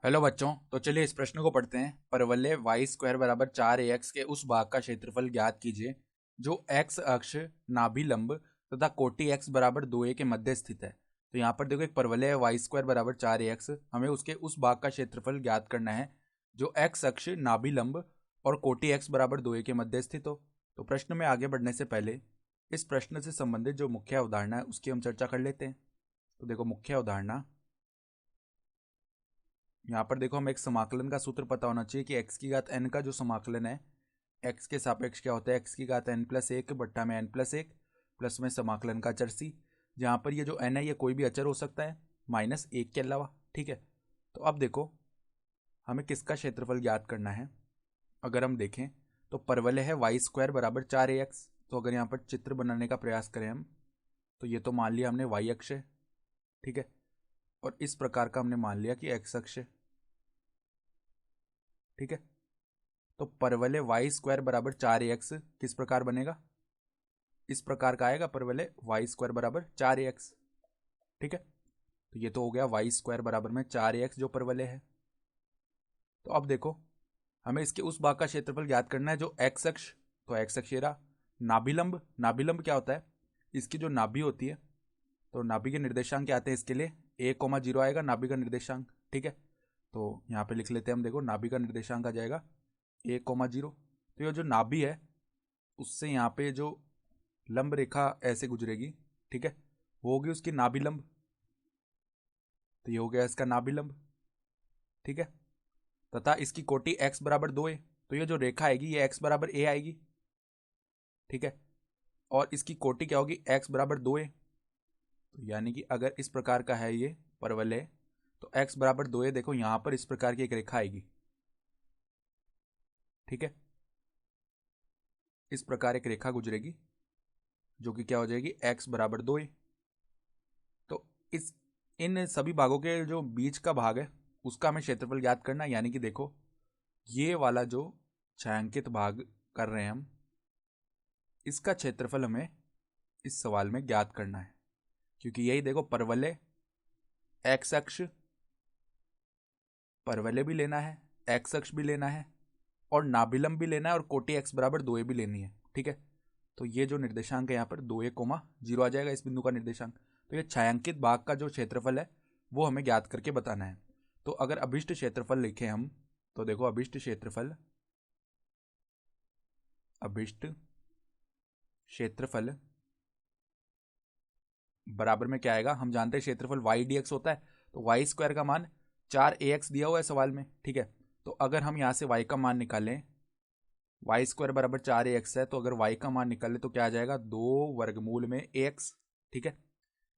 Hello बच्चों। तो चलिए इस प्रश्न को पढ़ते हैं। परवलय वाई स्क्वायर बराबर 4ax के उस भाग का क्षेत्रफल ज्ञात कीजिए जो x अक्ष नाभिलंब तथा कोटि x बराबर 2a के मध्य स्थित है। तो यहाँ पर देखो एक परवलय है वाई स्क्वायर बराबर 4ax, हमें उसके उस भाग का क्षेत्रफल ज्ञात करना है जो x अक्ष नाभिलंब और कोटि x बराबर 2a के मध्य स्थित हो। तो प्रश्न में आगे बढ़ने से पहले इस प्रश्न से संबंधित जो मुख्य अवधारणा है उसकी हम चर्चा कर लेते हैं। तो देखो मुख्य अवधारणा, यहाँ पर देखो हम एक समाकलन का सूत्र पता होना चाहिए कि x की घात n का जो समाकलन है x के सापेक्ष क्या होता है, x की घात n प्लस एक बट्टा में n प्लस एक प्लस में समाकलन का चर c, जहाँ पर ये जो n है ये कोई भी अचर हो सकता है माइनस एक के अलावा। ठीक है, तो अब देखो हमें किसका क्षेत्रफल ज्ञात करना है। अगर हम देखें तो परवलय है वाई स्क्वायर बराबर 4ax। तो अगर यहाँ पर चित्र बनाने का प्रयास करें हम, तो ये तो मान लिया हमने y अक्ष है, ठीक है, और इस प्रकार का हमने मान लिया कि x अक्ष है। ठीक है, तो परवलय वाई स्क्वायर बराबर 4ax किस प्रकार बनेगा, इस प्रकार का आएगा परवलय वाई स्क्वायर बराबर 4ax। ठीक है, तो ये तो हो गया वाई स्क्वायर बराबर में 4ax जो परवलय है। तो अब देखो हमें इसके उस भाग का क्षेत्रफल ज्ञात करना है जो x अक्ष, तो x अक्ष ये रहा। नाभिलंब, नाभिलंब क्या होता है, इसकी जो नाभि होती है, तो नाभि के निर्देशांक क्या आते हैं इसके लिए, 1,0 आएगा नाभि का निर्देशांक। ठीक है, तो यहाँ पे लिख लेते हैं हम, देखो नाभि का निर्देशांक आ जाएगा 1,0। तो ये जो नाभि है उससे यहाँ पे जो लंब रेखा ऐसे गुजरेगी, ठीक है, वो होगी उसकी नाभिलंब। तो ये हो गया इसका नाभिलंब। ठीक है, तथा इसकी कोटि x बराबर 2a, तो ये जो रेखा आएगी ये x बराबर a आएगी। ठीक है, और इसकी कोटि क्या होगी, x बराबर 2a। तो यानी कि अगर इस प्रकार का है ये परवलय, तो x बराबर 2a, देखो यहां पर इस प्रकार की एक रेखा आएगी। ठीक है, इस प्रकार एक रेखा गुजरेगी जो कि क्या हो जाएगी, x बराबर 2a। तो इस इन सभी भागों के जो बीच का भाग है उसका हमें क्षेत्रफल ज्ञात करना है। यानी कि देखो ये वाला जो छायांकित भाग कर रहे हैं हम, इसका क्षेत्रफल हमें इस सवाल में ज्ञात करना है, क्योंकि यही देखो परवलय x अक्ष, परवलय भी लेना है, x अक्ष भी लेना है और नाभिलंब भी लेना है और कोटि x बराबर 2a भी लेनी है। ठीक है, तो ये जो निर्देशांक है यहाँ पर 2a,0 आ जाएगा इस बिंदु का निर्देशांक। तो ये छायांकित भाग का जो क्षेत्रफल है वो हमें ज्ञात करके बताना है। तो अगर अभिष्ट क्षेत्रफल लिखें हम, तो देखो अभिष्ट क्षेत्रफल, अभिष्ट क्षेत्रफल बराबर में क्या आएगा, हम जानते हैं क्षेत्रफल y dx होता है, तो वाई स्क्वायर का मान 4ax दिया हुआ है सवाल में। ठीक है, तो अगर हम यहाँ से y का मान निकालें, वाई स्क्वायर बराबर 4ax है, तो अगर y का मान निकालें तो क्या आ जाएगा, 2 वर्गमूल में ax। ठीक है,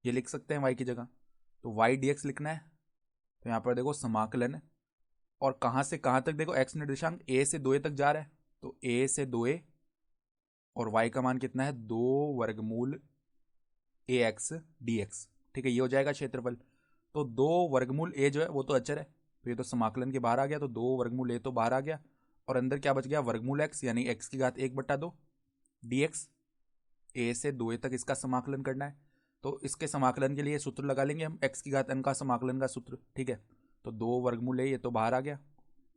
ये लिख सकते हैं y की जगह। तो y dx लिखना है, तो यहाँ पर देखो समाकलन, और कहाँ से कहाँ तक, देखो x निर्देशांक a से 2a तक जा रहा है, तो a से 2a और y का मान कितना है, 2 वर्गमूल ax dx। ठीक है, ये हो जाएगा क्षेत्रफल। तो 2 वर्गमूल a जो है वो तो अचर है, तो ये तो समाकलन के बाहर आ गया, तो 2 वर्गमूल a तो बाहर आ गया और अंदर क्या बच गया, वर्गमूल x, यानी x की घात 1/2 dx। a से 2a तक इसका समाकलन करना है, तो इसके समाकलन के लिए सूत्र लगा लेंगे हम, x की घात n का समाकलन का सूत्र। ठीक है, तो 2 वर्गमूल a ये तो बाहर आ गया,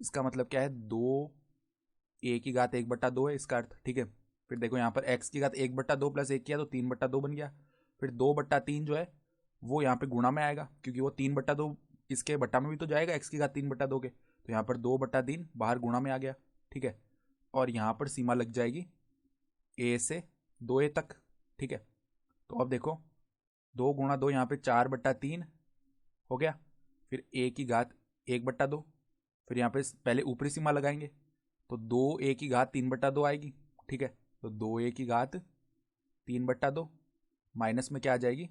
इसका मतलब क्या है, 2 a की घात 1/2 है इसका अर्थ। ठीक है, फिर देखो यहाँ पर x की घात 1/2 प्लस 1 किया तो 3/2 बन गया। फिर 2/3 जो है वो यहाँ पे गुणा में आएगा, क्योंकि वो 3/2 इसके बट्टा में भी तो जाएगा x की घात 3/2 के, तो यहाँ पर 2/3 बाहर गुणा में आ गया। ठीक है, और यहाँ पर सीमा लग जाएगी a से 2a तक। ठीक है, तो अब देखो 2 × 2 यहाँ पे 4/3 हो गया, फिर a की घात 1/2, फिर यहाँ पे पहले ऊपरी सीमा लगाएंगे, तो 2a की घात 3/2 आएगी। ठीक है, तो 2a की घात 3/2 माइनस में क्या आ जाएगी,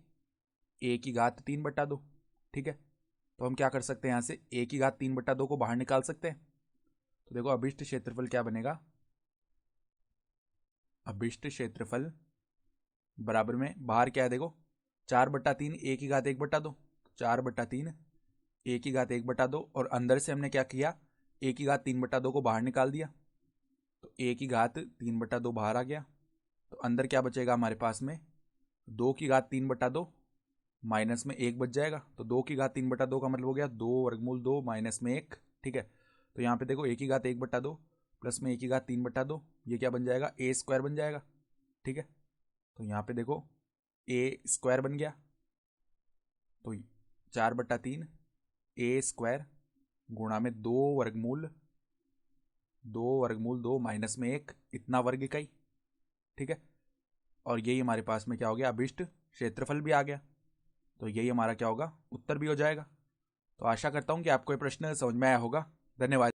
a की घात 3/2। ठीक है, तो हम क्या कर सकते हैं, यहाँ से a की घात 3/2 को बाहर निकाल सकते हैं। तो देखो अभिष्ट क्षेत्रफल क्या बनेगा, अभिष्ट क्षेत्रफल बराबर में बाहर क्या है, देखो 4/3 a की घात 1/2, 4/3 a की घात 1/2, और अंदर से हमने क्या किया, a की घात 3/2 को बाहर निकाल दिया, तो a की घात 3/2 बाहर आ गया। तो अंदर क्या बचेगा हमारे पास में, 2 की घात 3/2 माइनस में 1 बच जाएगा, तो 2 की घात 3/2 का मतलब हो गया 2 वर्गमूल 2 माइनस में 1। ठीक है, तो यहाँ पे देखो 1 की घात 1/2 प्लस में 1 की घात 3/2, ये क्या बन जाएगा, ए स्क्वायर बन जाएगा। ठीक है, तो यहाँ पे देखो ए स्क्वायर बन गया, तो 4/3 ए स्क्वायर गुणा में 2 वर्गमूल 2 माइनस में 1, इतना वर्ग इकाई। ठीक है, और यही हमारे पास में क्या हो गया, अभिष्ट क्षेत्रफल भी आ गया। तो यही हमारा क्या होगा, उत्तर भी हो जाएगा। तो आशा करता हूँ कि आपको ये प्रश्न समझ में आया होगा। धन्यवाद।